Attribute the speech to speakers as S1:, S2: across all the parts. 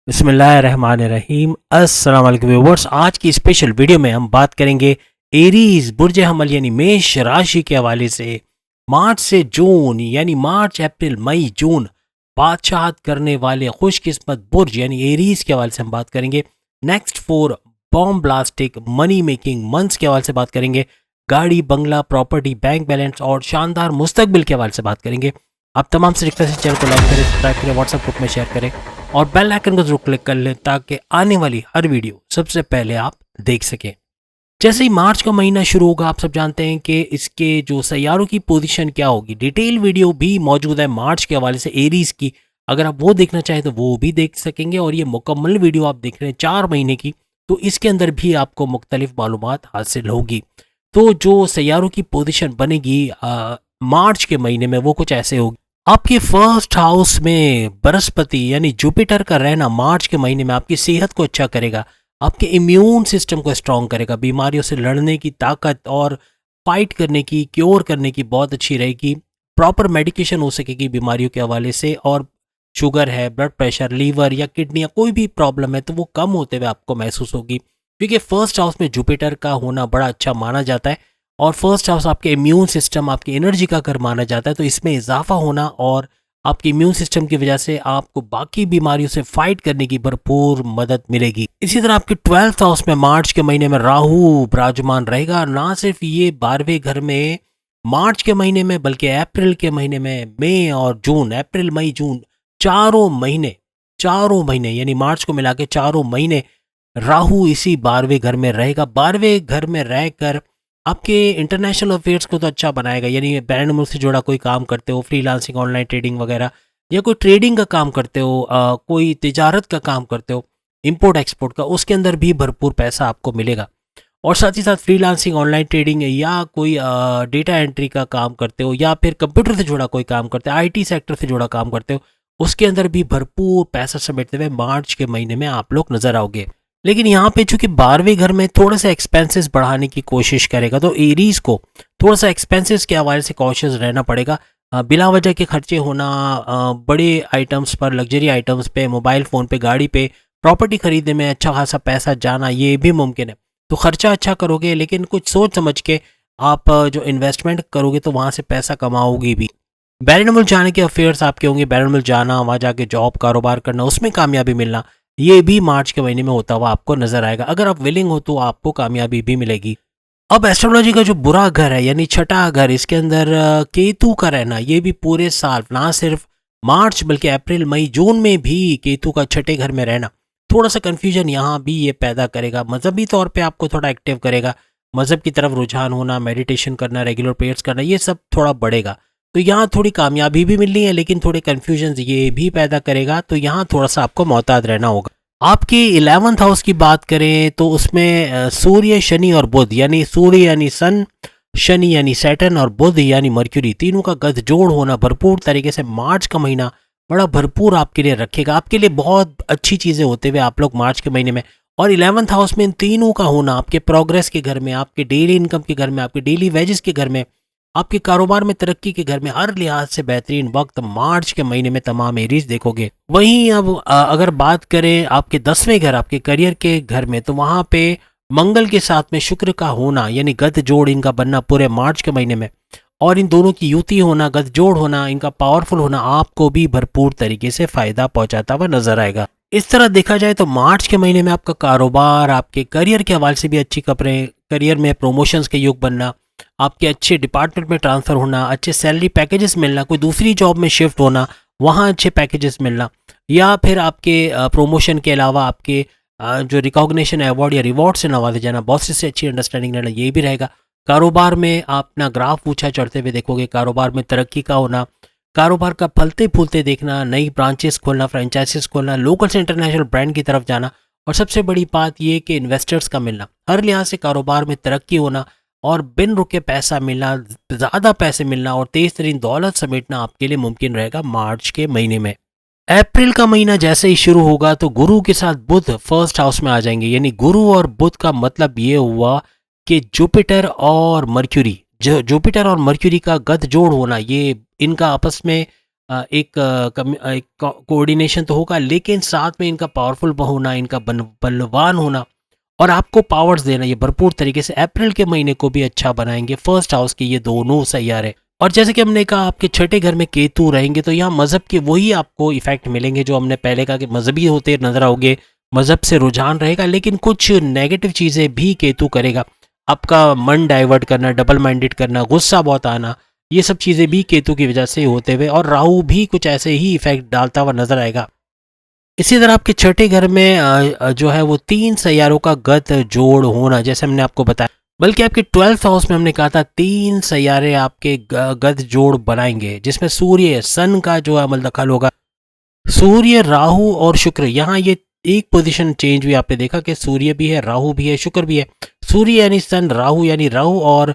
S1: बिस्मिल्लाहिर्रहमानिर्रहीम। अस्सलाम वालेकुम व्यूअर्स। आज की स्पेशल वीडियो में हम बात करेंगे एरीज बुर्ज हमल यानी मेष राशि के हवाले से मार्च से जून यानी मार्च अप्रैल मई जून बादशाहत करने वाले खुशकिस्मत बुर्ज यानी एरीज के हवाले से हम बात करेंगे। Next 4 bombastic money making months के हवाले से बात करेंगे। गाड़ी, बंगला, प्रॉपर्टी, बैंक बैलेंस और शानदार मुस्तकबिल के हवाले से बात करेंगे। आप तमाम से रिक्वेस्ट है चैनल को लाइक करें, सब्सक्राइब करें, व्हाट्सएप ग्रुप में शेयर करें और बेल आइकन को जरूर क्लिक कर लें ताकि आने वाली हर वीडियो सबसे पहले आप देख सकें। जैसे ही मार्च का महीना शुरू होगा, आप सब जानते हैं कि इसके जो सैयारों की पोजीशन क्या होगी। डिटेल वीडियो भी मौजूद है मार्च के हवाले से एरीज की, अगर आप वो देखना चाहें तो वो भी देख सकेंगे। और ये मुकम्मल वीडियो आप देख रहे हैं 4 महीने की, तो इसके अंदर भी आपको मुख्तलिफ मालूमात हासिल होगी। तो जो सैयारों की पोजीशन बनेगी मार्च के महीने में वो कुछ ऐसे होगी। आपके फर्स्ट हाउस में बृहस्पति यानी जुपिटर का रहना मार्च के महीने में आपकी सेहत को अच्छा करेगा, आपके इम्यून सिस्टम को स्ट्रॉन्ग करेगा, बीमारियों से लड़ने की ताकत और फाइट करने की, क्योर करने की बहुत अच्छी रहेगी। प्रॉपर मेडिकेशन हो सकेगी बीमारियों के हवाले से, और शुगर है, ब्लड प्रेशर, लीवर या किडनी या कोई भी प्रॉब्लम है तो वो कम होते हुए आपको महसूस होगी, क्योंकि फर्स्ट हाउस में जुपिटर का होना बड़ा अच्छा माना जाता है। और फर्स्ट हाउस आपके इम्यून सिस्टम, आपकी एनर्जी का घर माना जाता है, तो इसमें इजाफा होना और आपके इम्यून सिस्टम की वजह से आपको बाकी बीमारियों से फाइट करने की भरपूर मदद मिलेगी। इसी तरह आपके 12th हाउस में मार्च के महीने में राहु विराजमान रहेगा। ना सिर्फ ये 12वें घर में मार्च के महीने में, बल्कि अप्रैल के महीने में, मई और जून, अप्रैल मई जून चारों महीने यानी मार्च को मिला के 4 महीने राहु इसी 12वें घर में रहेगा। 12वें घर में रहकर आपके इंटरनेशनल अफेयर्स को तो अच्छा बनाएगा, यानी बैन मुल्क से जुड़ा कोई काम करते हो, फ्रीलांसिंग, ऑनलाइन ट्रेडिंग वगैरह, या कोई ट्रेडिंग का काम करते हो, कोई तिजारत का काम करते हो, इंपोर्ट एक्सपोर्ट का, उसके अंदर भी भरपूर पैसा आपको मिलेगा। और साथ ही साथ फ्रीलांसिंग, ऑनलाइन ट्रेडिंग या कोई डेटा एंट्री का काम करते हो, या फिर कंप्यूटर से जुड़ा कोई काम करते हो, IT सेक्टर से जुड़ा काम करते हो, उसके अंदर भी भरपूर पैसा समेटते हुए मार्च के महीने में आप लोग नजर आओगे। लेकिन यहाँ पे चूंकि 12वें घर में थोड़ा सा एक्सपेंसेस बढ़ाने की कोशिश करेगा, तो एरीज को थोड़ा सा एक्सपेंसेस के हवाले से कॉशियस रहना पड़ेगा। बिला वजह के खर्चे होना, बड़े आइटम्स पर, लग्जरी आइटम्स पे, मोबाइल फ़ोन पे, गाड़ी पे, प्रॉपर्टी खरीदने में अच्छा खासा पैसा जाना, ये भी मुमकिन है। तो खर्चा अच्छा करोगे, लेकिन कुछ सोच समझ के आप जो इन्वेस्टमेंट करोगे तो वहाँ से पैसा कमाओगे भी। बैरून मुल्क जाने के अफेयर्स आपके होंगे, बैरून मुल्क जाना, वहाँ जाके जॉब कारोबार करना, उसमें कामयाबी मिलना, ये भी मार्च के महीने में होता हुआ आपको नजर आएगा। अगर आप विलिंग हो तो आपको कामयाबी भी मिलेगी। अब एस्ट्रोलॉजी का जो बुरा घर है यानी छठा घर, इसके अंदर केतु का रहना, ये भी पूरे साल, ना सिर्फ मार्च बल्कि अप्रैल मई जून में भी केतु का छठे घर में रहना थोड़ा सा कन्फ्यूजन यहाँ भी ये पैदा करेगा। मजहबी तौर पे आपको थोड़ा एक्टिव करेगा, मजहब की तरफ रुझान होना, मेडिटेशन करना, रेगुलर प्रेयर्स करना, ये सब थोड़ा बढ़ेगा। तो यहाँ थोड़ी कामयाबी भी मिलनी है, लेकिन थोड़े कन्फ्यूजन ये भी पैदा करेगा, तो यहाँ थोड़ा सा आपको मोहतात रहना होगा। आपके 11th हाउस की बात करें तो उसमें सूर्य, शनि और बुध, यानी सूर्य यानी सन, शनि यानी सैटर्न और बुध यानी मर्क्यूरी, तीनों का गठजोड़ होना भरपूर तरीके से मार्च का महीना बड़ा भरपूर आपके लिए रखेगा। आपके लिए बहुत अच्छी चीज़ें होते हुए आप लोग मार्च के महीने में, और 11th हाउस में इन तीनों का होना आपके प्रोग्रेस के घर में, आपके डेली इनकम के घर में, आपके डेली वेजेस के घर में, आपके कारोबार में तरक्की के घर में, हर लिहाज से बेहतरीन वक्त मार्च के महीने में तमाम एरीज देखोगे। वहीं अब अगर बात करें आपके 10वें घर, आपके करियर के घर में, तो वहाँ पे मंगल के साथ में शुक्र का होना यानी गत जोड़ इनका बनना पूरे मार्च के महीने में, और इन दोनों की युति होना, गत जोड़ होना, इनका पावरफुल होना आपको भी भरपूर तरीके से फायदा पहुंचाता हुआ नजर आएगा। इस तरह देखा जाए तो मार्च के महीने में आपका कारोबार, आपके करियर के हवाले से भी अच्छी खबरें, करियर में प्रमोशंस के युग बनना, आपके अच्छे डिपार्टमेंट में ट्रांसफ़र होना, अच्छे सैलरी पैकेजेस मिलना, कोई दूसरी जॉब में शिफ्ट होना, वहाँ अच्छे पैकेजेस मिलना, या फिर आपके प्रमोशन के अलावा आपके जो रिकॉग्निशन, अवार्ड या रिवॉर्ड से नवाजे जाना, बॉस से अच्छी अंडरस्टैंडिंग लेना, ये भी रहेगा। कारोबार में आप अपना ग्राफ ऊंचा चढ़ते हुए देखोगे, कारोबार में तरक्की का होना, कारोबार का फलते फूलते देखना, नई ब्रांचेस खोलना, फ्रेंचाइजीज खोलना, लोकल से इंटरनेशनल ब्रांड की तरफ जाना, और सबसे बड़ी बात ये कि इन्वेस्टर्स का मिलना, हर लिहाज से कारोबार में तरक्की होना और बिन रुके पैसा मिलना, ज़्यादा पैसे मिलना और तेज तरीन दौलत समेटना आपके लिए मुमकिन रहेगा मार्च के महीने में। अप्रैल का महीना जैसे ही शुरू होगा तो गुरु के साथ बुध फर्स्ट हाउस में आ जाएंगे, यानी गुरु और बुध का मतलब ये हुआ कि जुपिटर और मर्क्यूरी, जो जुपिटर और मर्क्यूरी का गठजोड़ होना, ये इनका आपस में एक कोऑर्डिनेशन तो होगा, लेकिन साथ में इनका पावरफुल होना, इनका बलवान होना और आपको पावर्स देना, ये भरपूर तरीके से अप्रैल के महीने को भी अच्छा बनाएंगे फर्स्ट हाउस के ये दोनों सैयारे। और जैसे कि हमने कहा आपके छठे घर में केतु रहेंगे, तो यहाँ मजहब के वही आपको इफेक्ट मिलेंगे जो हमने पहले कहा कि मजहबी होते नजर आओगे, मजहब से रुझान रहेगा, लेकिन कुछ नेगेटिव चीज़ें भी केतु करेगा। आपका मन डाइवर्ट करना, डबल माइंडेड करना, गुस्सा बहुत आना, ये सब चीज़ें भी केतु की वजह से होते हुए, और राहु भी कुछ ऐसे ही इफेक्ट डालता हुआ नजर आएगा। इसी तरह आपके छठे घर में जो है वो 3 सैयारों का गत जोड़ होना, जैसे हमने आपको बताया, बल्कि आपके 12th हाउस में हमने कहा था 3 सैयारे आपके गत जोड़ बनाएंगे, जिसमें सूर्य सन का जो अमल दखल होगा। सूर्य, राहु और शुक्र, यहाँ ये एक पोजीशन चेंज हुई, आपने देखा कि सूर्य भी है, राहु भी है, शुक्र भी है। सूर्य यानी सन, राहु यानी राहु और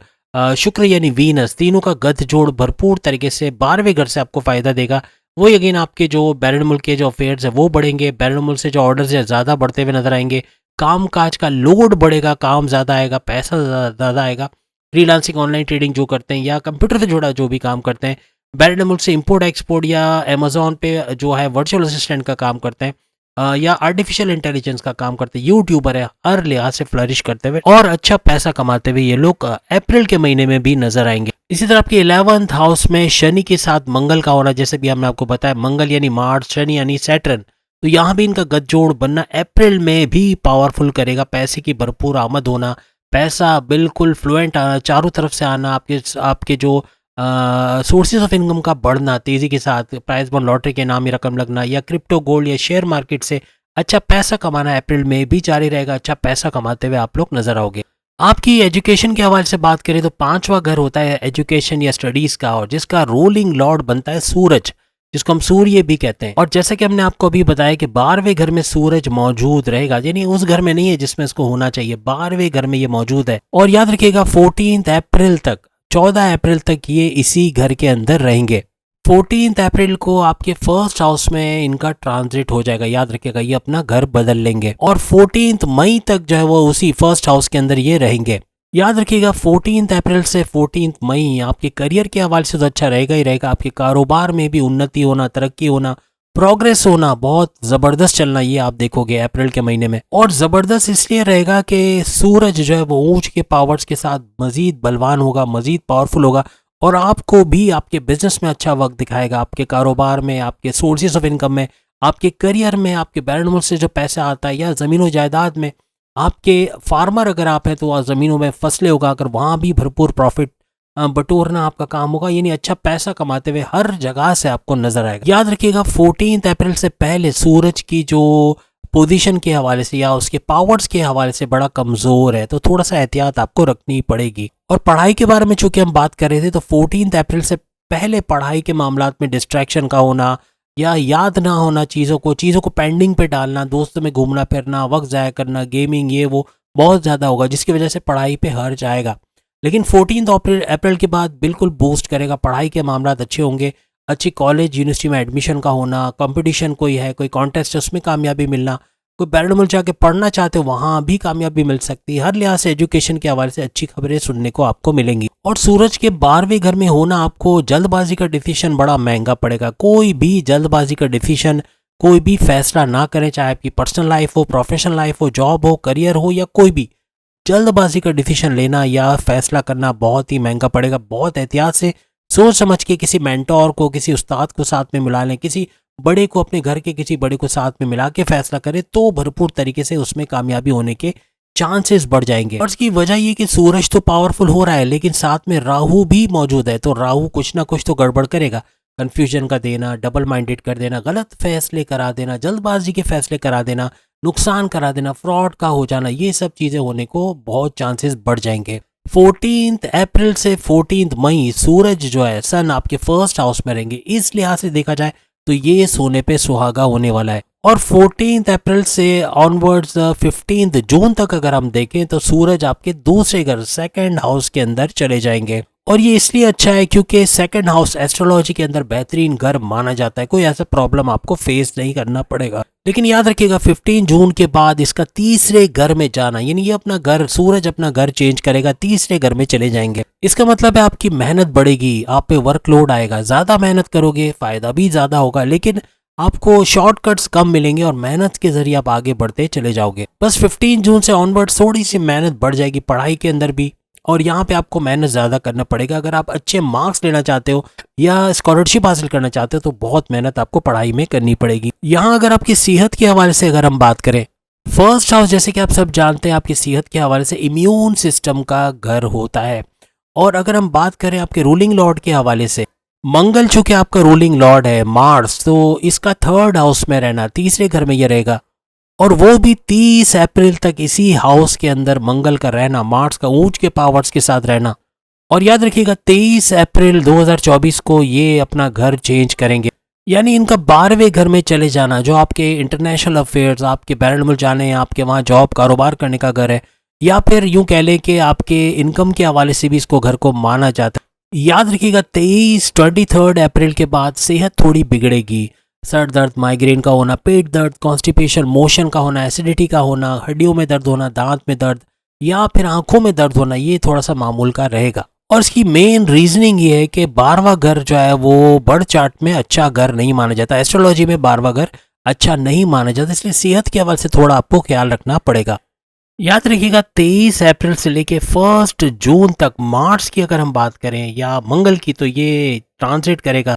S1: शुक्र यानी वीनस, तीनों का गत जोड़ भरपूर तरीके से 12वें घर से आपको फायदा देगा। वही अगेन आपके जो बैरन मुल्क के जो अफेयर्स है वो बढ़ेंगे, बैरन मुल्क से जो ऑर्डर्स है ज़्यादा बढ़ते हुए नजर आएंगे, काम काज का लोड बढ़ेगा, काम ज़्यादा आएगा, पैसा ज़्यादा आएगा। फ्रीलांसिंग, ऑनलाइन ट्रेडिंग जो करते हैं या कंप्यूटर से जुड़ा जो भी काम करते हैं, बैरन मुल्क से इंपोर्ट एक्सपोर्ट या अमेजोन पे जो है वर्चुअल असिस्टेंट का काम करते हैं, या आर्टिफिशियल इंटेलिजेंस का काम करते हैं, यूट्यूबर है, हर लिहाज से फ्लरिश करते हुए और अच्छा पैसा कमाते हुए ये लोग अप्रैल के महीने में भी नजर आएंगे। इसी तरह आपके 11th हाउस में शनि के साथ मंगल का होना, जैसे भी हमने आपको बताया, मंगल यानी मार्स, शनि यानी सैटर्न, तो यहाँ भी इनका गठजोड़ बनना अप्रैल में भी पावरफुल करेगा। पैसे की भरपूर आमद होना, पैसा बिल्कुल फ्लुएंट आना, चारों तरफ से आना, आपके जो सोर्सेज ऑफ इनकम का बढ़ना तेज़ी के साथ, प्राइज बॉन्ड लॉटरी के नाम रकम लगना या क्रिप्टो गोल्ड या शेयर मार्केट से अच्छा पैसा कमाना अप्रैल में भी जारी रहेगा। अच्छा पैसा कमाते हुए आप लोग नजर आओगे। आपकी एजुकेशन के हवाले से बात करें तो 5वां घर होता है एजुकेशन या स्टडीज़ का, और जिसका रूलिंग लॉर्ड बनता है सूरज, जिसको हम सूर्य भी कहते हैं। और जैसा कि हमने आपको अभी बताया कि 12वें घर में सूरज मौजूद रहेगा, यानी उस घर में नहीं है जिसमें इसको होना चाहिए, 12वें घर में ये मौजूद है। और याद रखिएगा 14 अप्रैल तक, 14 अप्रैल तक ये इसी घर के अंदर रहेंगे। 14 अप्रैल को आपके फर्स्ट हाउस में इनका ट्रांजिट हो जाएगा, याद रखिएगा, ये अपना घर बदल लेंगे। और 14 मई तक जो है वो उसी फर्स्ट हाउस के अंदर ये रहेंगे। याद रखिएगा 14 अप्रैल से 14 मई आपके करियर के हवाले से तो अच्छा रहेगा ही रहेगा, आपके कारोबार में भी उन्नति होना, तरक्की होना, प्रोग्रेस होना, बहुत ज़बरदस्त चलना, ये आप देखोगे अप्रैल के महीने में। और ज़बरदस्त इसलिए रहेगा कि सूरज जो है वो ऊंच के पावर्स के साथ मज़ीद बलवान होगा, मज़ीद पावरफुल होगा, और आपको भी आपके बिजनेस में अच्छा वक्त दिखाएगा, आपके कारोबार में, आपके सोर्सेज ऑफ इनकम में, आपके करियर में, आपके बैरन मुल्क से जो पैसा आता है, या ज़मीनों जायदाद में, आपके फार्मर अगर आप हैं तो ज़मीनों में फसलें उगाकर वहाँ भी भरपूर प्रॉफिट बटोरना आपका काम होगा, यानी अच्छा पैसा कमाते हुए हर जगह से आपको नजर आएगा। याद रखिएगा 14 अप्रैल से पहले सूरज की जो पोजीशन के हवाले से या उसके पावर्स के हवाले से बड़ा कमजोर है, तो थोड़ा सा एहतियात आपको रखनी पड़ेगी। और पढ़ाई के बारे में चूंकि हम बात कर रहे थे, तो 14 अप्रैल से पहले पढ़ाई के मामलात में डिस्ट्रैक्शन का होना या याद ना होना, चीज़ों को पेंडिंग पे डालना, दोस्तों में घूमना फिरना, वक्त ज़ाया करना, गेमिंग, ये वो बहुत ज़्यादा होगा, जिसकी वजह से पढ़ाई पे हर्ज आएगा। लेकिन 14 अप्रैल के बाद बिल्कुल बूस्ट करेगा, पढ़ाई के मामला अच्छे होंगे, अच्छी कॉलेज यूनिवर्सिटी में एडमिशन का होना, कंपटीशन कोई है, कोई कॉन्टेस्ट है, उसमें कामयाबी मिलना, कोई बैरन मुल्क जाके पढ़ना चाहते हो वहाँ भी कामयाबी मिल सकती है। हर लिहाज से एजुकेशन के हवाले से अच्छी खबरें सुनने को आपको मिलेंगी। और सूरज के 12वें घर में होना आपको जल्दबाजी का डिसीजन बड़ा महंगा पड़ेगा। कोई भी जल्दबाजी का डिसीजन, कोई भी फैसला ना करें, चाहे आपकी पर्सनल लाइफ हो, प्रोफेशनल लाइफ हो, जॉब हो, करियर हो, या कोई भी जल्दबाजी का डिसीजन लेना या फैसला करना बहुत ही महंगा पड़ेगा। बहुत एहतियात से सोच समझ के किसी मेंटोर को, किसी उस्ताद को साथ में मिला लें, किसी बड़े को, अपने घर के किसी बड़े को साथ में मिला के फैसला करें, तो भरपूर तरीके से उसमें कामयाबी होने के चांसेस बढ़ जाएंगे। और इसकी वजह ये कि सूरज तो पावरफुल हो रहा है, लेकिन साथ में राहु भी मौजूद है, तो राहु कुछ ना कुछ तो गड़बड़ करेगा, कंफ्यूजन का देना, डबल माइंडेड कर देना, गलत फैसले करा देना, जल्दबाजी के फैसले करा देना, नुकसान करा देना, फ्रॉड का हो जाना, ये सब चीज़ें होने को बहुत चांसेस बढ़ जाएंगे। 14 अप्रैल से 14 मई सूरज जो है, सन आपके फर्स्ट हाउस में रहेंगे। इस लिहाज से देखा जाए तो ये सोने पे सुहागा होने वाला है। और 14 अप्रैल से ऑनवर्ड्स 15 जून तक अगर हम देखें तो सूरज आपके दूसरे घर, सेकंड हाउस के अंदर चले जाएंगे। और ये इसलिए अच्छा है क्योंकि सेकंड हाउस एस्ट्रोलॉजी के अंदर बेहतरीन घर माना जाता है, कोई ऐसा प्रॉब्लम आपको फेस नहीं करना पड़ेगा। लेकिन याद रखिएगा 15 जून के बाद इसका तीसरे घर में जाना, यानी ये अपना घर, सूरज अपना घर चेंज करेगा, तीसरे घर में चले जाएंगे। इसका मतलब है आपकी मेहनत बढ़ेगी, आप पे वर्कलोड आएगा, ज्यादा मेहनत करोगे, फायदा भी ज्यादा होगा, लेकिन आपको शॉर्टकट्स कम मिलेंगे और मेहनत के जरिए आप आगे बढ़ते चले जाओगे। बस 15 जून से ऑनवर्ड थोड़ी सी मेहनत बढ़ जाएगी पढ़ाई के अंदर भी, और यहाँ पे आपको मेहनत ज़्यादा करना पड़ेगा। अगर आप अच्छे मार्क्स लेना चाहते हो या स्कॉलरशिप हासिल करना चाहते हो तो बहुत मेहनत आपको पढ़ाई में करनी पड़ेगी। यहाँ अगर आपकी सेहत के हवाले से अगर हम बात करें, फर्स्ट हाउस जैसे कि आप सब जानते हैं आपकी सेहत के हवाले से इम्यून सिस्टम का घर होता है। और अगर हम बात करें आपके रूलिंग लॉर्ड के हवाले से, मंगल चूंकि आपका रूलिंग लॉर्ड है मार्स, तो इसका थर्ड हाउस में रहना, तीसरे घर में ये रहेगा, और वो भी 30 अप्रैल तक इसी हाउस के अंदर मंगल का रहना, मार्स का ऊंच के पावर्स के साथ रहना। और याद रखिएगा 23 अप्रैल 2024 को ये अपना घर चेंज करेंगे, यानी इनका 12वें घर में चले जाना, जो आपके इंटरनेशनल अफेयर्स, आपके बैरून मुल्क जाने, आपके वहाँ जॉब कारोबार करने का घर है, या फिर यूं कह लें कि आपके इनकम के हवाले से भी इसको घर को माना जाता है। याद रखिएगा 23 अप्रैल के बाद सेहत थोड़ी बिगड़ेगी, सर दर्द, माइग्रेन का होना, पेट दर्द, कॉन्स्टिपेशन, मोशन का होना, एसिडिटी का होना, हड्डियों में दर्द होना, दांत में दर्द या फिर आंखों में दर्द होना, ये थोड़ा सा मामूल का रहेगा। और इसकी मेन रीजनिंग ये है कि 12वां घर जो है वो बर्थ चार्ट में अच्छा घर नहीं माना जाता, एस्ट्रोलॉजी में 12वां घर अच्छा नहीं माना जाता, इसलिए सेहत के हवाले से थोड़ा आपको ख्याल रखना पड़ेगा। याद रखिएगा 23 अप्रैल से लेके 1 जून तक मार्स की अगर हम बात करें या मंगल की, तो ये ट्रांजिट करेगा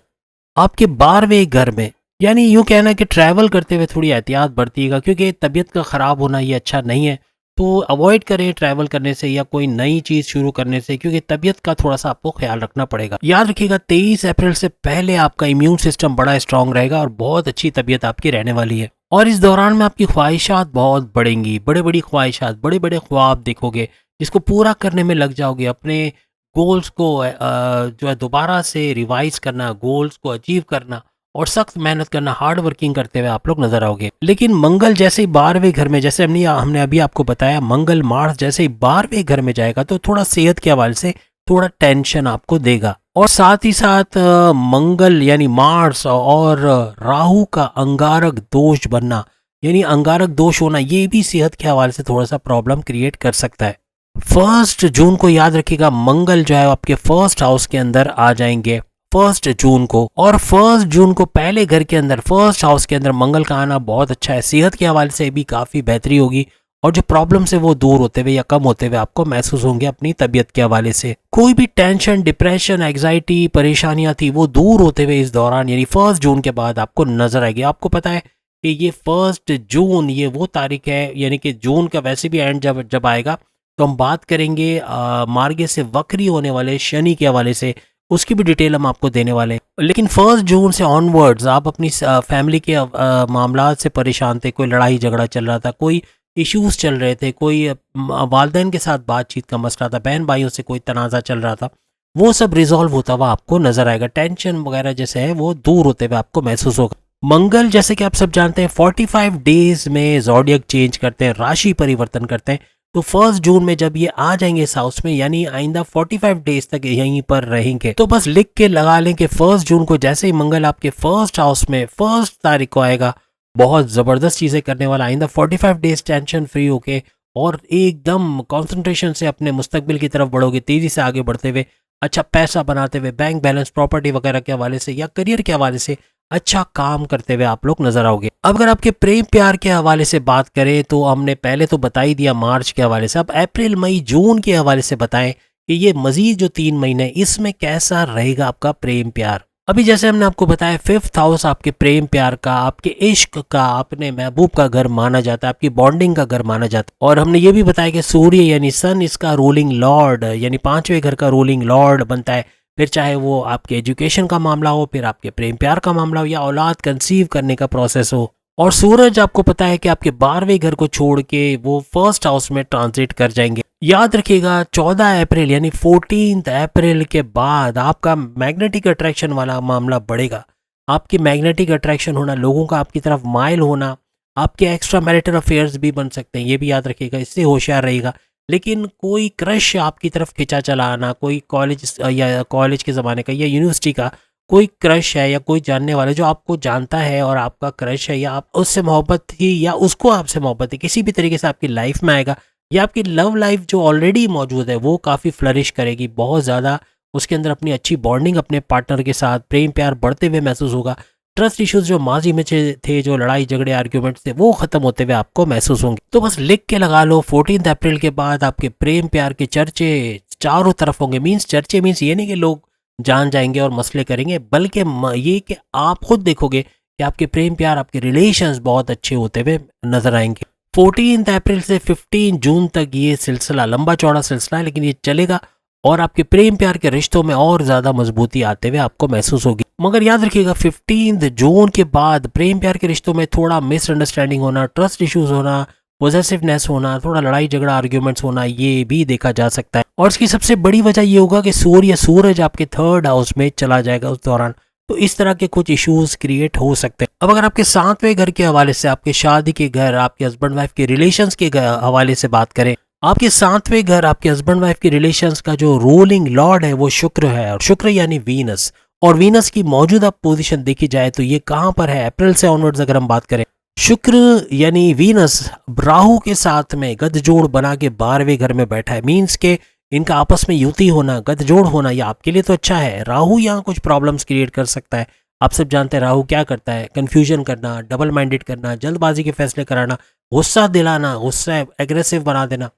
S1: आपके 12वें घर में। यानी यूँ कहना कि ट्रैवल करते हुए थोड़ी एहतियात बरतिएगा, क्योंकि तबीयत का ख़राब होना ये अच्छा नहीं है, तो अवॉइड करें ट्रैवल करने से या कोई नई चीज़ शुरू करने से, क्योंकि तबीयत का थोड़ा सा आपको ख्याल रखना पड़ेगा। याद रखिएगा 23 अप्रैल से पहले आपका इम्यून सिस्टम बड़ा स्ट्रांग रहेगा और बहुत अच्छी तबीयत आपकी रहने वाली है। और इस दौरान में आपकी ख्वाहिशात बहुत बढ़ेंगी, बड़े बड़ी ख्वाहिशात, बड़े बड़े ख्वाब देखोगे जिसको पूरा करने में लग जाओगे। अपने गोल्स को जो है दोबारा से रिवाइज करना, गोल्स को अचीव करना और सख्त मेहनत करना, हार्ड वर्किंग करते हुए आप लोग नजर आओगे। लेकिन मंगल जैसे ही 12वें घर में, जैसे हमने अभी आपको बताया, मंगल मार्स जैसे ही 12वें घर में जाएगा तो थोड़ा सेहत के हवाले से थोड़ा टेंशन आपको देगा। और साथ ही साथ मंगल यानी मार्स और राहु का अंगारक दोष बनना, यानी अंगारक दोष होना, ये भी सेहत के हवाले से थोड़ा सा प्रॉब्लम क्रिएट कर सकता है। 1 जून को याद रखिएगा मंगल जो है आपके फर्स्ट हाउस के अंदर आ जाएंगे 1 जून को, और 1 जून को पहले घर के अंदर फर्स्ट हाउस के अंदर मंगल का आना बहुत अच्छा है। सेहत के हवाले से भी काफ़ी बेहतरी होगी और जो प्रॉब्लम्स है वो दूर होते हुए या कम होते हुए आपको महसूस होंगे अपनी तबीयत के हवाले से। कोई भी टेंशन, डिप्रेशन, एग्जाइटी, परेशानियां थी वो दूर होते हुए इस दौरान यानी 1 जून के बाद आपको नजर आएगी। आपको पता है कि ये 1 जून ये वो तारीख है, यानी कि जून का वैसे भी एंड जब आएगा तो हम बात करेंगे मार्गे से वक्री होने वाले शनि के हवाले से, उसकी भी डिटेल हम आपको देने वाले हैं। लेकिन 1 जून से ऑनवर्ड्स आप अपनी फैमिली के मामला से परेशान थे, कोई लड़ाई झगड़ा चल रहा था, कोई इश्यूज चल रहे थे, कोई वालदेन के साथ बातचीत का मसला था, बहन भाइयों से कोई तनाज़ा चल रहा था, वो सब रिजॉल्व होता हुआ आपको नजर आएगा। टेंशन वगैरह जैसे है वो दूर होते हुए आपको महसूस होगा। मंगल जैसे कि आप सब जानते हैं 45 डेज में ज़ोडिएक चेंज करते हैं, राशि परिवर्तन करते हैं। तो 1 जून में जब ये आ जाएंगे इस हाउस में, यानी आइंदा 45 डेज तक यहीं पर रहेंगे। तो बस लिख के लगा लें कि 1 जून को जैसे ही मंगल आपके फर्स्ट हाउस में 1 तारीख को आएगा, बहुत ज़बरदस्त चीज़ें करने वाला। आइंदा 45 डेज टेंशन फ्री होके और एकदम कंसंट्रेशन से अपने मुस्तकबिल की तरफ बढ़ोगे, तेज़ी से आगे बढ़ते हुए, अच्छा पैसा बनाते हुए, बैंक बैलेंस, प्रॉपर्टी वगैरह के हवाले से या करियर के हवाले से अच्छा काम करते हुए आप लोग नजर आओगे। अब अगर आपके प्रेम प्यार के हवाले से बात करें तो हमने पहले तो बता ही दिया मार्च के हवाले से, अब अप्रैल मई जून के हवाले से बताएं कि ये मजीद जो 3 महीने इसमें कैसा रहेगा आपका प्रेम प्यार। अभी जैसे हमने आपको बताया 5th हाउस आपके प्रेम प्यार का, आपके इश्क का, अपने महबूब का घर माना जाता है, आपकी बॉन्डिंग का घर माना जाता है। और हमने ये भी बताया कि सूर्य यानी सन इसका रूलिंग लॉर्ड यानी 5वें घर का रूलिंग लॉर्ड बनता है। फिर चाहे वो आपके एजुकेशन का मामला हो, फिर आपके प्रेम प्यार का मामला हो या औलाद कंसीव करने का प्रोसेस हो। और सूरज आपको पता है कि आपके 12वें घर को छोड़ के वो 1st हाउस में ट्रांजिट कर जाएंगे। याद रखिएगा 14 अप्रैल यानी 14 अप्रैल के बाद आपका मैग्नेटिक अट्रैक्शन वाला मामला बढ़ेगा। आपकी मैग्नेटिक अट्रैक्शन होना, लोगों का आपकी तरफ माइल होना, आपके एक्स्ट्रा मैरिटल अफेयर्स भी बन सकते हैं, ये भी याद रखिएगा, इससे होशियार रहेगा। लेकिन कोई क्रश आपकी तरफ खिंचा चला आना, कोई कॉलेज या कॉलेज के ज़माने का या यूनिवर्सिटी का कोई क्रश है या कोई जानने वाला जो आपको जानता है और आपका क्रश है, या आप उससे मोहब्बत थी या उसको आपसे मोहब्बत है, किसी भी तरीके से आपकी लाइफ में आएगा, या आपकी लव लाइफ जो ऑलरेडी मौजूद है वो काफ़ी फ्लरिश करेगी, बहुत ज़्यादा उसके अंदर अपनी अच्छी बॉन्डिंग अपने पार्टनर के साथ प्रेम प्यार बढ़ते हुए महसूस होगा। ट्रस्ट इश्यूज जो माजी में थे, जो लड़ाई झगड़े आर्ग्यूमेंट्स थे, वो खत्म होते हुए आपको महसूस होंगे। तो बस लिख के लगा लो, 14 अप्रैल के बाद आपके प्रेम प्यार के चर्चे चारों तरफ होंगे। मीन्स चर्चे मीन्स ये नहीं कि लोग जान जाएंगे और मसले करेंगे, बल्कि ये कि आप खुद देखोगे कि आपके प्रेम प्यार, आपके रिलेशंस बहुत अच्छे होते हुए नजर आएंगे। 14 अप्रैल से 15 जून तक ये सिलसिला लंबा चौड़ा सिलसिला है, लेकिन ये चलेगा और आपके प्रेम प्यार के रिश्तों में और ज़्यादा मजबूती आते हुए आपको महसूस होगी। मगर याद रखिएगा 15 जून के बाद प्रेम प्यार के रिश्तों में थोड़ा मिसअंडरस्टैंडिंग होना, ट्रस्ट इश्यूज होना, पॉजेसिवनेस होना, थोड़ा लड़ाई झगड़ा आर्ग्यूमेंट्स होना, ये भी देखा जा सकता है। और इसकी सबसे बड़ी वजह ये होगा कि सूरज आपके 3rd हाउस में चला जाएगा उस दौरान, तो इस तरह के कुछ इश्यूज क्रिएट हो सकते हैं। अब अगर आपके 7वें घर के हवाले से, आपके शादी के घर, आपके हस्बैंड वाइफ के रिलेशंस के हवाले से बात करें, आपके 7वें घर, आपके हस्बैंड वाइफ के रिलेशंस का जो रूलिंग लॉर्ड है वो शुक्र है, और शुक्र यानी वीनस। और वीनस की मौजूदा पोजीशन देखी जाए तो ये कहाँ पर है अप्रैल से ऑनवर्ड्स अगर हम बात करें, शुक्र यानी वीनस राहु के साथ में गठजोड़ बना के 12वें घर में बैठा है। मीन्स के इनका आपस में युति होना, गठजोड़ होना, ये आपके लिए तो अच्छा है। राहु यहाँ कुछ प्रॉब्लम्स क्रिएट कर सकता है। आप सब जानते हैं राहु क्या करता है, कंफ्यूजन करना, डबल माइंडेड करना, जल्दबाजी के फैसले कराना, गुस्सा दिलाना, गुस्सा एग्रेसिव बना देना,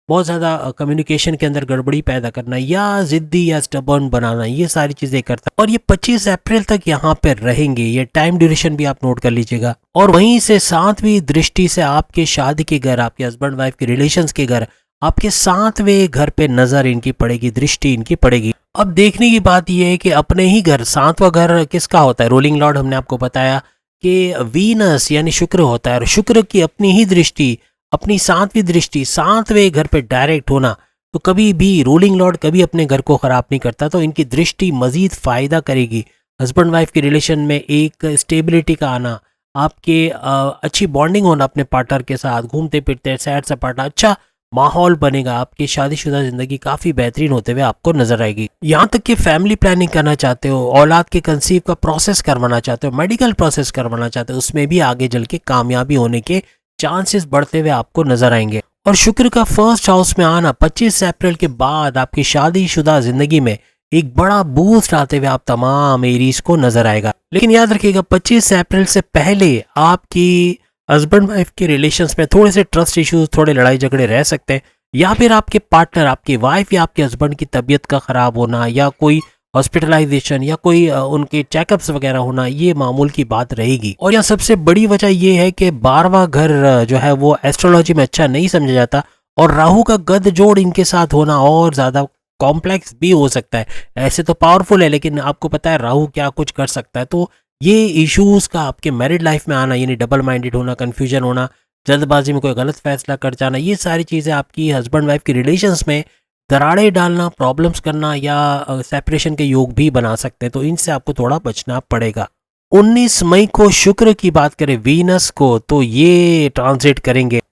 S1: बहुत ज़्यादा कम्युनिकेशन के अंदर गड़बड़ी पैदा करना, या ज़िद्दी या स्टबर्न बनाना, ये सारी चीज़ें करता है। और ये 25 अप्रैल तक यहाँ पे रहेंगे। ये टाइम ड्यूरेशन भी आप नोट कर लीजिएगा। और वहीं से 7वीं दृष्टि से आपके शादी के घर, आपके हस्बैंड वाइफ के रिलेशंस के घर, आपके 7वें घर पे नजर इनकी पड़ेगी, दृष्टि इनकी पड़ेगी। अब देखने की बात यह है कि अपने ही घर, 7वां घर किसका होता है, रूलिंग लॉर्ड हमने आपको बताया कि वीनस यानी शुक्र होता है, और शुक्र की अपनी ही दृष्टि, अपनी 7वीं दृष्टि 7वें घर पे डायरेक्ट होना, तो कभी भी रूलिंग लॉर्ड कभी अपने घर को खराब नहीं करता, तो इनकी दृष्टि मजीद फायदा करेगी। हस्बैंड वाइफ के रिलेशन में एक स्टेबिलिटी का आना, आपके अच्छी बॉन्डिंग होना अपने पार्टनर के साथ, घूमते फिरते सैर सपाटा, अच्छा माहौल बनेगा। आपकी शादीशुदा जिंदगी काफी बेहतरीन होते हुए आपको नजर आएगी। यहाँ तक कि फैमिली प्लानिंग करना चाहते हो, औलाद के कंसीव का प्रोसेस करवाना चाहते हो, मेडिकल प्रोसेस करवाना चाहते हो, उसमें भी आगे चल के कामयाबी होने के चांसेस बढ़ते हुए आपको नजर आएंगे। और शुक्र का 1st हाउस में आना 25 अप्रैल के बाद आपकी शादीशुदा जिंदगी में एक बड़ा बूस्ट आते हुए आप तमाम एरीज को नजर आएगा। लेकिन याद रखिएगा 25 अप्रैल से पहले आपकी हस्बैंड वाइफ के रिलेशंस में थोड़े से ट्रस्ट इश्यूज, थोड़े लड़ाई झगड़े रह सकते हैं, या फिर आपके पार्टनर, आपकी वाइफ या आपके हस्बैंड की तबीयत का खराब होना, या कोई हॉस्पिटलाइजेशन, या कोई उनके चेकअप्स वगैरह होना, ये मामूल की बात रहेगी। और यहाँ सबसे बड़ी वजह ये है कि 12वां घर जो है वो एस्ट्रोलॉजी में अच्छा नहीं समझा जाता, और राहु का गठजोड़ इनके साथ होना और ज्यादा कॉम्प्लेक्स भी हो सकता है। ऐसे तो पावरफुल है, लेकिन आपको पता है राहु क्या कुछ कर सकता है। तो ये इश्यूज का आपके मैरिड लाइफ में आना, यानी डबल माइंडेड होना, कंफ्यूजन होना, जल्दबाजी में कोई गलत फैसला कर जाना, ये सारी चीज़ें आपकी हस्बैंड वाइफ की रिलेशंस में दरारें डालना, प्रॉब्लम्स करना, या सेपरेशन के योग भी बना सकते हैं। तो इनसे आपको थोड़ा बचना पड़ेगा। 19 मई को शुक्र की बात करें वीनस को, तो ये ट्रांजिट करेंगे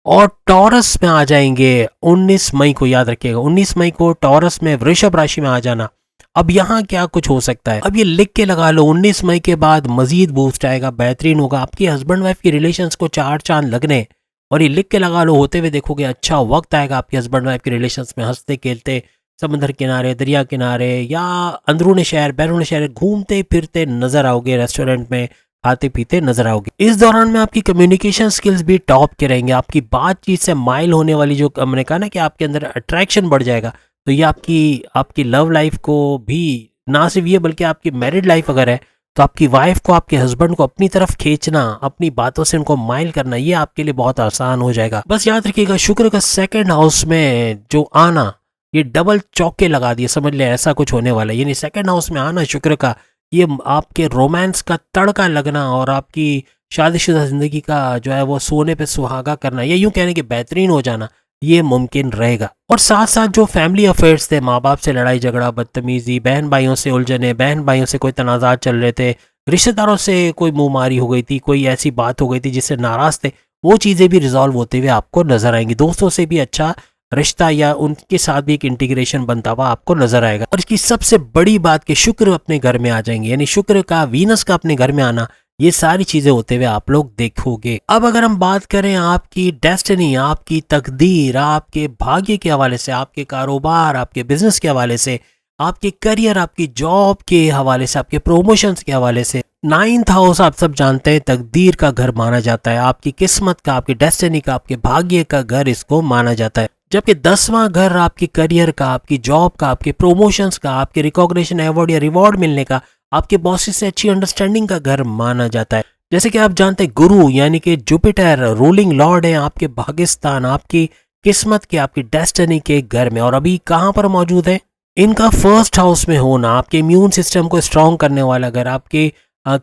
S1: और टॉरस में आ जाएंगे 19 मई को। याद रखिएगा 19 मई को टॉरस में वृषभ राशि में आ जाना। अब यहाँ क्या कुछ हो सकता है, अब ये लिख के लगा लो, 19 मई के बाद मजीद बूस्ट आएगा, बेहतरीन होगा। आपकी हस्बैंड वाइफ की रिलेशंस को 4 चांद लगने, और ये लिख के लगा लो, होते हुए देखोगे अच्छा वक्त आएगा आपके हस्बैंड वाइफ के रिलेशंस में, हंसते खेलते समंदर किनारे, दरिया किनारे, या अंदरूनी शहर बैरूनी शहर घूमते फिरते नजर आओगे, रेस्टोरेंट में खाते पीते नजर आओगे। इस दौरान में आपकी कम्युनिकेशन स्किल्स भी टॉप के रहेंगे। आपकी बातचीत से माइल होने वाली, जो हमने कहा ना कि आपके अंदर अट्रैक्शन बढ़ जाएगा, तो ये आपकी लव लाइफ को भी, ना सिर्फ ये बल्कि आपकी मैरिड लाइफ अगर है तो आपकी वाइफ को, आपके हस्बैंड को अपनी तरफ खींचना, अपनी बातों से उनको माइल करना, ये आपके लिए बहुत आसान हो जाएगा। बस याद रखिएगा शुक्र का 2nd हाउस में जो आना, ये डबल चौके लगा दिए, समझ ले ऐसा कुछ होने वाला है। यानी 2nd हाउस में आना शुक्र का, ये आपके रोमांस का तड़का लगना और आपकी शादीशुदा जिंदगी का जो है वो सोने पे सुहागा करना, या यूं कहने के बेहतरीन हो जाना, ये मुमकिन रहेगा। और साथ साथ जो फैमिली अफेयर्स थे, माँ बाप से लड़ाई झगड़ा, बदतमीजी, बहन भाइयों से उलझने, बहन भाइयों से कोई तनाज़ात चल रहे थे, रिश्तेदारों से कोई मुंहमारी हो गई थी, कोई ऐसी बात हो गई थी जिससे नाराज थे, वो चीज़ें भी रिजॉल्व होते हुए आपको नजर आएंगी। दोस्तों से भी अच्छा रिश्ता या उनके साथ भी एक इंटीग्रेशन बनता हुआ आपको नजर आएगा। और इसकी सबसे बड़ी बात कि शुक्र अपने घर में आ जाएंगे, यानी शुक्र का, वीनस का अपने घर में आना, ये सारी चीजें होते हुए आप लोग देखोगे। अब अगर हम बात करें आपकी डेस्टिनी, आपकी तकदीर, आपके भाग्य के हवाले से, आपके कारोबार, आपके बिजनेस के हवाले से, आपके करियर, आपकी जॉब के हवाले से, आपके प्रमोशंस के हवाले से, 9th हाउस आप सब जानते हैं तकदीर का घर माना जाता है, आपकी किस्मत का, आपकी डेस्टिनी का, आपके भाग्य का घर इसको माना जाता है। जबकि 10वां घर आपकी करियर का, आपकी जॉब का, आपके प्रमोशंस का, आपके रिकॉग्निशन, अवार्ड या रिवॉर्ड मिलने का, आपके बॉसेस से अच्छी अंडरस्टैंडिंग का घर माना जाता है। जैसे कि आप जानते हैं गुरु यानी कि जुपिटर रूलिंग लॉर्ड है आपके भाग्यस्थान, आपकी किस्मत के, आपकी डेस्टिनी के घर में। और अभी कहाँ पर मौजूद है? इनका फर्स्ट हाउस में होना आपके इम्यून सिस्टम को स्ट्रांग करने वाला घर, आपके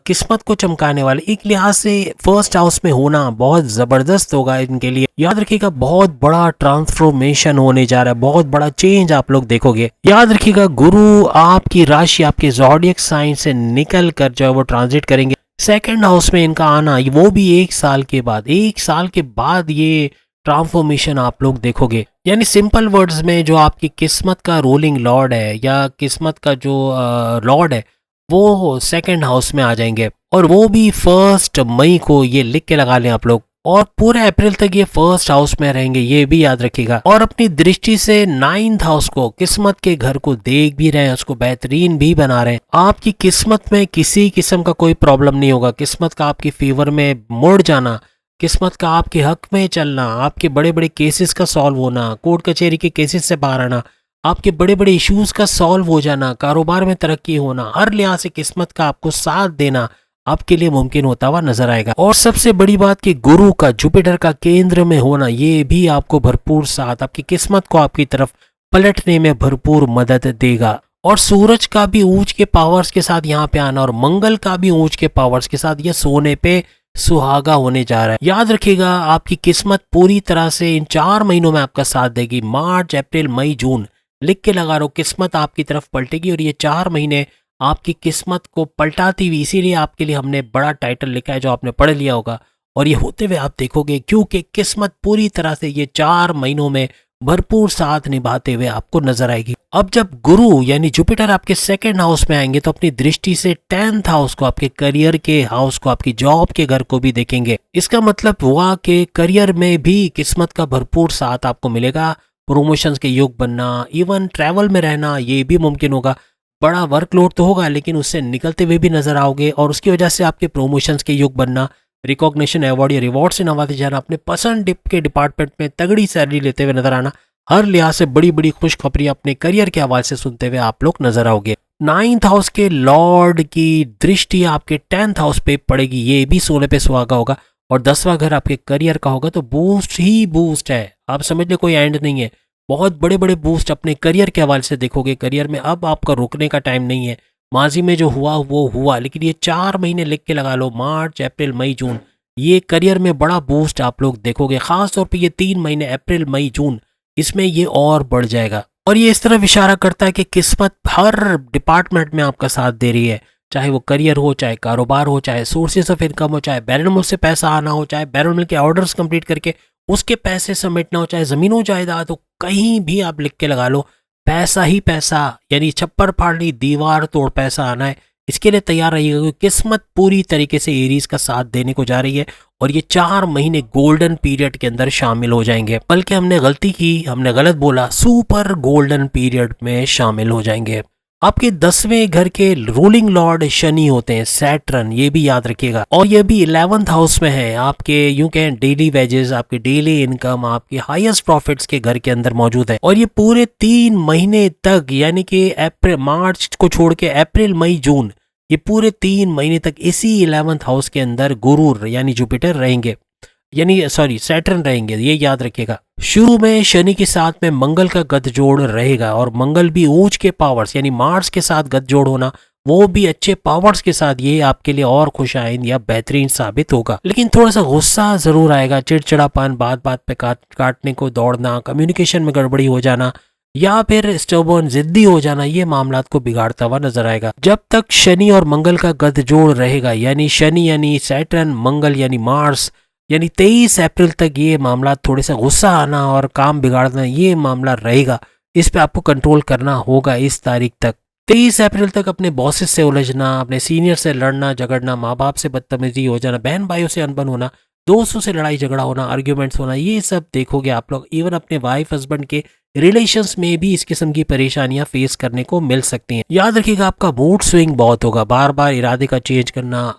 S1: किस्मत को चमकाने वाले, एक लिहाज से फर्स्ट हाउस में होना बहुत जबरदस्त होगा इनके लिए। याद रखिएगा बहुत बड़ा ट्रांसफॉर्मेशन होने जा रहा है, बहुत बड़ा चेंज आप लोग देखोगे। याद रखिएगा गुरु आपकी राशि, आपके ज़ोडिएक साइन से निकल कर जो है वो ट्रांजिट करेंगे। सेकंड हाउस में इनका आना, वो भी 1 साल के बाद, 1 साल के बाद ये ट्रांसफॉर्मेशन आप लोग देखोगे। यानी सिंपल वर्ड्स में जो आपकी किस्मत का रूलिंग लॉर्ड है या किस्मत का जो लॉर्ड है वो सेकंड हाउस में आ जाएंगे, और वो भी 1 मई को। ये लिख के लगा लें आप लोग, और पूरे अप्रैल तक ये फर्स्ट हाउस में रहेंगे, ये भी याद रखिएगा। और अपनी दृष्टि से 9th हाउस को, किस्मत के घर को देख भी रहे हैं, उसको बेहतरीन भी बना रहे हैं। आपकी किस्मत में किसी किस्म का कोई प्रॉब्लम नहीं होगा। किस्मत का आपकी फेवर में मुड़ जाना, किस्मत का आपके हक में चलना, आपके बड़े बड़े केसेस का सॉल्व होना, कोर्ट कचहरी के केसेस से बाहर आना, आपके बड़े बड़े इश्यूज का सॉल्व हो जाना, कारोबार में तरक्की होना, हर लिहाज से किस्मत का आपको साथ देना आपके लिए मुमकिन होता हुआ नजर आएगा। और सबसे बड़ी बात कि गुरु का, जुपिटर का केंद्र में होना, ये भी आपको भरपूर साथ, आपकी किस्मत को आपकी तरफ पलटने में भरपूर मदद देगा। और सूरज का भी ऊंच के पावर्स के साथ यहाँ पे आना, और मंगल का भी ऊंच के पावर्स के साथ ये सोने पे सुहागा होने जा रहा है। याद रखिएगा आपकी किस्मत पूरी तरह से इन 4 महीनों में आपका साथ देगी। मार्च, अप्रैल, मई, जून, लिख के लगा रहो, किस्मत आपकी तरफ पलटेगी। और ये 4 महीने आपकी किस्मत को पलटाती हुई, इसीलिए आपके लिए हमने बड़ा टाइटल लिखा है जो आपने पढ़ लिया होगा, और ये होते हुए आप देखोगे, क्योंकि किस्मत पूरी तरह से ये 4 महीनों में भरपूर साथ निभाते हुए आपको नजर आएगी। अब जब गुरु यानी जुपिटर आपके सेकंड हाउस में आएंगे तो अपनी दृष्टि से 10th हाउस को, आपके करियर के हाउस को, आपकी जॉब के घर को भी देखेंगे। इसका मतलब हुआ कि करियर में भी किस्मत का भरपूर साथ आपको मिलेगा। प्रमोशंस के योग बनना, इवन ट्रैवल में रहना, ये भी मुमकिन होगा। बड़ा वर्कलोड तो होगा लेकिन उससे निकलते हुए भी नजर आओगे, और उसकी वजह से आपके प्रमोशंस के योग बनना, रिकॉग्निशन, अवार्ड या रिवॉर्ड से नवाजे जाना, अपने पसंद के डिपार्टमेंट में तगड़ी सैलरी लेते हुए नजर आना, हर लिहाज से बड़ी बड़ी खुशखबरी अपने करियर के हवाले से सुनते हुए आप लोग नजर आओगे। 9th हाउस के लॉर्ड की दृष्टि आपके 10th हाउस पे पड़ेगी, ये भी सोने पे सुहागा होगा। और 10वां घर आपके करियर का होगा, तो बूस्ट ही बूस्ट है, आप समझ ले, कोई एंड नहीं है। बहुत बड़े बड़े बूस्ट अपने करियर के हवाले से देखोगे। करियर में अब आपका रुकने का टाइम नहीं है, माजी में जो हुआ वो हुआ, लेकिन ये 4 महीने लिख के लगा लो, मार्च, अप्रैल, मई, जून, ये करियर में बड़ा बूस्ट आप लोग देखोगे। खास तौर पे ये 3 महीने अप्रैल, मई, जून, इसमें ये और बढ़ जाएगा। और ये इस तरफ इशारा करता है कि किस्मत हर डिपार्टमेंट में आपका साथ दे रही है, चाहे वो करियर हो, चाहे कारोबार हो, चाहे सोर्सेस ऑफ इनकम हो, चाहे बैरून मुल्क से पैसा आना हो, चाहे बैरून मुल्क के ऑर्डर्स कंप्लीट करके उसके पैसे समेटना हो, चाहे जमीनों जायदाद हो, कहीं भी आप लिख के लगा लो, पैसा ही पैसा, यानी छप्पर फाड़नी दीवार तोड़ पैसा आना है। इसके लिए तैयार रहिएगा क्योंकि किस्मत पूरी तरीके से एरीज का साथ देने को जा रही है, और ये 4 महीने गोल्डन पीरियड के अंदर शामिल हो जाएंगे। बल्कि हमने गलती की, हमने गलत बोला, सुपर गोल्डन पीरियड में शामिल हो जाएंगे। आपके 10वें घर के रूलिंग लॉर्ड शनि होते हैं, सैटर्न, ये भी याद रखिएगा। और ये भी 11th हाउस में है, आपके यूं कहें डेली वेजेस, आपकी डेली इनकम, आपके हाईएस्ट प्रॉफिट्स के घर के अंदर मौजूद है। और ये पूरे 3 महीने तक, यानी कि अप्रैल, मार्च को छोड़ के अप्रैल, मई, जून, ये पूरे 3 महीने तक इसी 11th हाउस के अंदर गुरु यानी जुपिटर रहेंगे, यानी सॉरी सैटर्न रहेंगे, ये याद रखिएगा। शुरू में शनि के साथ में मंगल का गठजोड़ रहेगा, और मंगल भी ऊंच के पावर्स यानी मार्स के साथ गठजोड़ होना, वो भी अच्छे पावर्स के साथ, ये आपके लिए और खुशाइंद या बेहतरीन साबित होगा। लेकिन थोड़ा सा गुस्सा जरूर आएगा, चिड़चिड़ापन, बात बात पे काटने को दौड़ना, कम्युनिकेशन में गड़बड़ी हो जाना, या फिर स्टबर्न, जिद्दी हो जाना, ये मामलात को बिगाड़ता हुआ नजर आएगा। जब तक शनि और मंगल का गठजोड़ रहेगा, यानी शनि यानी सैटर्न, मंगल यानी मार्स, यानी 23 अप्रैल तक ये मामला, थोड़े सा गुस्सा आना और काम बिगाड़ना, ये मामला रहेगा। इस पे आपको कंट्रोल करना होगा इस तारीख तक। 23 अप्रैल तक अपने बॉसेस से उलझना, अपने सीनियर से लड़ना झगड़ना, माँ बाप से बदतमीजी हो जाना, बहन भाइयों से अनबन होना, दोस्तों से लड़ाई झगड़ा होना, आर्ग्यूमेंट्स होना, ये सब देखोगे आप लोग। इवन अपने वाइफ हस्बैंड के रिलेशंस में भी इस किस्म की परेशानियां फेस करने को मिल सकती हैं। याद रखिएगा आपका मूड स्विंग बहुत होगा, बार बार इरादे का चेंज करना,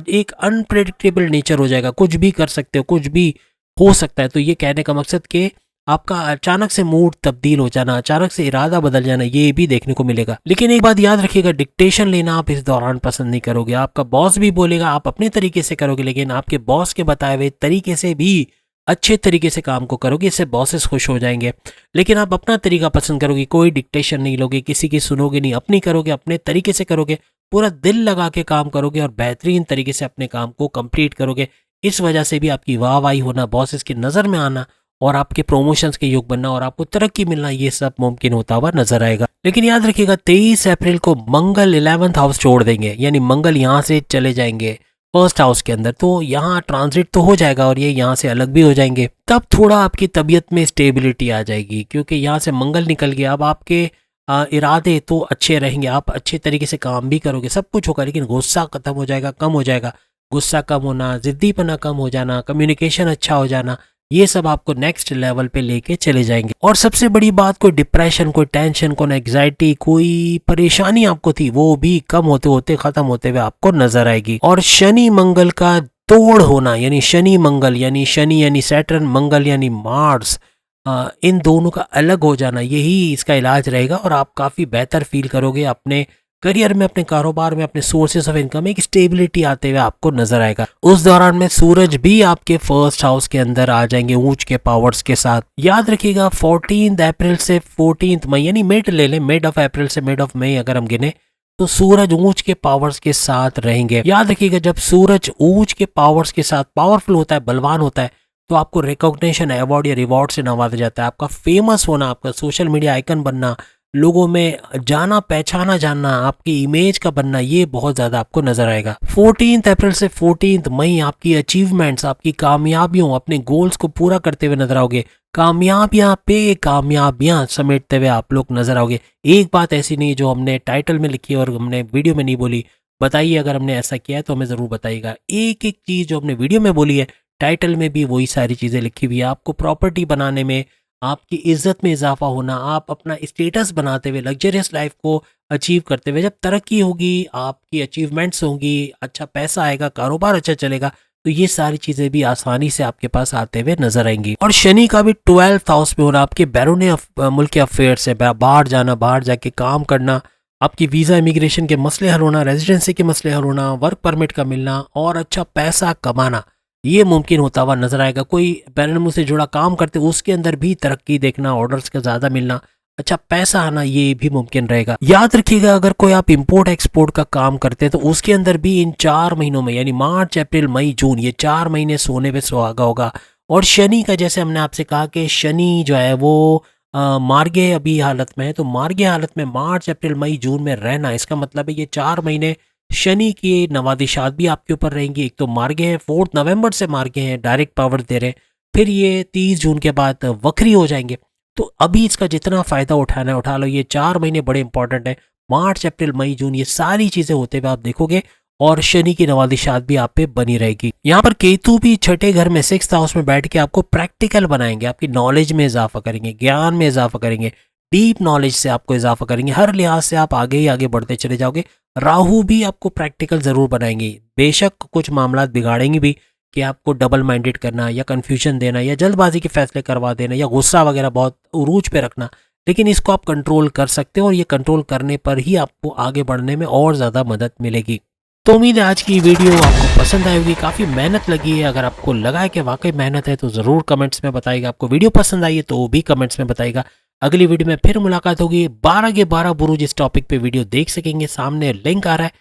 S1: एक अनप्रेडिक्टेबल नेचर हो जाएगा, कुछ भी कर सकते हो, कुछ भी हो सकता है। तो ये कहने का मकसद कि आपका अचानक से मूड तब्दील हो जाना, अचानक से इरादा बदल जाना, ये भी देखने को मिलेगा। लेकिन एक बात याद रखिएगा, डिक्टेशन लेना आप इस दौरान पसंद नहीं करोगे। आपका बॉस भी बोलेगा, आप अपने तरीके से करोगे, लेकिन आपके बॉस के बताए हुए तरीके से भी अच्छे तरीके से काम को करोगे, इससे बॉसेस खुश हो जाएंगे। लेकिन आप अपना तरीका पसंद करोगे, कोई डिक्टेशन नहीं लोगे, किसी की सुनोगे नहीं, अपनी करोगे, अपने तरीके से करोगे, पूरा दिल लगा के काम करोगे और बेहतरीन तरीके से अपने काम को कंप्लीट करोगे। इस वजह से भी आपकी वाहवाही होना, बॉसेस की नज़र में आना और आपके प्रमोशंस के योग बनना और आपको तरक्की मिलना, ये सब मुमकिन होता हुआ नजर आएगा। लेकिन याद रखिएगा 23 अप्रैल को मंगल 11th हाउस छोड़ देंगे, यानी मंगल यहाँ से चले जाएंगे फर्स्ट हाउस के अंदर, तो यहाँ ट्रांजिट तो हो जाएगा और ये यहाँ से अलग भी हो जाएंगे। तब थोड़ा आपकी तबीयत में स्टेबिलिटी आ जाएगी, क्योंकि यहाँ से मंगल निकल गया। अब आपके इरादे तो अच्छे रहेंगे, आप अच्छे तरीके से काम भी करोगे, सब कुछ होगा, लेकिन गुस्सा खत्म हो जाएगा, कम हो जाएगा। गुस्सा कम होना, जिद्दीपना कम हो जाना, कम्युनिकेशन अच्छा हो जाना, ये सब आपको नेक्स्ट लेवल पे लेके चले जाएंगे। और सबसे बड़ी बात, कोई डिप्रेशन, कोई टेंशन, कोई एंग्जाइटी, कोई परेशानी आपको थी, वो भी कम होते होते, खत्म होते हुए आपको नजर आएगी। और शनि मंगल का तोड़ होना, यानी शनि मंगल यानी सैटर्न, मंगल यानी मार्स, इन दोनों का अलग हो जाना, यही इसका इलाज रहेगा। और आप काफ़ी बेहतर फील करोगे अपने करियर में, अपने कारोबार में, अपने सोर्सेस ऑफ इनकम में एक स्टेबिलिटी आते हुए आपको नजर आएगा। उस दौरान में सूरज भी आपके फर्स्ट हाउस के अंदर आ जाएंगे ऊंच के पावर्स के साथ। याद रखिएगा 14 अप्रैल से 14 मई, यानी मिड ले लें, मिड ऑफ अप्रैल से मिड ऑफ मई अगर हम गिने, तो सूरज ऊंच के पावर्स के साथ रहेंगे। याद रखिएगा जब सूरज ऊंच के पावर्स के साथ पावरफुल होता है, बलवान होता है, तो आपको रिकॉग्निशन, अवार्ड या रिवॉर्ड से नवाजा जाता है। आपका फेमस होना, आपका सोशल मीडिया आइकन बनना, लोगों में जाना पहचाना जानना, आपकी इमेज का बनना, ये बहुत ज्यादा आपको नजर आएगा। 14 अप्रैल से 14 मई आपकी अचीवमेंट्स, आपकी कामयाबियों, अपने गोल्स को पूरा करते हुए नजर आओगे। कामयाबियां पे कामयाबियां समेटते हुए आप लोग नजर आओगे। एक बात ऐसी नहीं जो हमने टाइटल में लिखी और हमने वीडियो में नहीं बोली, बताइए अगर हमने ऐसा किया है तो हमें जरूर बताइएगा। एक एक चीज जो हमने वीडियो में बोली है, टाइटल में भी वही सारी चीजें लिखी हुई है। आपको प्रॉपर्टी बनाने में, आपकी इज्जत में इजाफा होना, आप अपना स्टेटस बनाते हुए, लग्जरियस लाइफ को अचीव करते हुए, जब तरक्की होगी, आपकी अचीवमेंट्स होंगी, अच्छा पैसा आएगा, कारोबार अच्छा चलेगा, तो ये सारी चीजें भी आसानी से आपके पास आते हुए नजर आएंगी। और शनि का भी 12th हाउस में होना, आपके बैरूनी मुल्क के अफेयर्स है, बाहर जाना, बाहर जाके काम करना, आपकी वीजा इमिग्रेशन के मसले हल होना, रेजिडेंसी के मसले हल होना, वर्क परमिट का मिलना और अच्छा पैसा कमाना, ये मुमकिन होता हुआ नजर आएगा। कोई बैरन से जुड़ा काम करते उसके अंदर भी तरक्की देखना, ऑर्डर्स का ज्यादा मिलना, अच्छा पैसा आना, ये भी मुमकिन रहेगा। याद रखिएगा अगर कोई आप इंपोर्ट एक्सपोर्ट का काम करते हैं तो उसके अंदर भी इन 4 महीनों में, यानी मार्च अप्रैल मई जून, ये 4 महीने सोने पे सुहागा होगा। और शनि का, जैसे हमने आपसे कहा कि शनि जो है वो मार्गे अभी हालत में है, तो मार्गे हालत में मार्च अप्रैल मई जून में रहना, इसका मतलब है ये 4 महीने शनि की नवादिशात भी आपके ऊपर रहेंगी। एक तो मार्गे हैं, 4 नवंबर से मार्गे हैं, डायरेक्ट पावर दे रहे हैं, फिर ये 30 जून के बाद वक्री हो जाएंगे। तो अभी इसका जितना फायदा उठाना है उठा लो, ये 4 महीने बड़े इंपॉर्टेंट है। मार्च अप्रैल मई जून, ये सारी चीजें होते हुए आप देखोगे और शनि की नवादिशात भी आप पे बनी रहेगी। यहाँ पर केतु भी छठे घर में 6th हाउस में बैठ के आपको प्रैक्टिकल बनाएंगे, आपकी नॉलेज में इजाफा करेंगे, ज्ञान में इजाफा करेंगे, डीप नॉलेज से आपको इजाफा करेंगे, हर लिहाज से आप आगे ही आगे बढ़ते चले जाओगे। राहु भी आपको प्रैक्टिकल जरूर बनाएंगे, बेशक कुछ मामला बिगाड़ेंगे भी कि आपको डबल माइंडेड करना या कंफ्यूजन देना या जल्दबाजी के फैसले करवा देना या गुस्सा वगैरह बहुत उरूज पे रखना, लेकिन इसको आप कंट्रोल कर सकते हो और ये कंट्रोल करने पर ही आपको आगे बढ़ने में और ज़्यादा मदद मिलेगी। तो उम्मीद है आज की वीडियो आपको पसंद आई होगी। काफ़ी मेहनत लगी है, अगर आपको लगा है कि वाकई मेहनत है तो ज़रूर कमेंट्स में बताइएगा। आपको वीडियो पसंद आई है तो वो भी कमेंट्स में बताइएगा। अगली वीडियो में फिर मुलाकात होगी। 12 के 12 बुरुज इस टॉपिक पे वीडियो देख सकेंगे, सामने लिंक आ रहा है।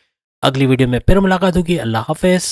S1: अगली वीडियो में फिर मुलाकात होगी। अल्लाह हाफिज़।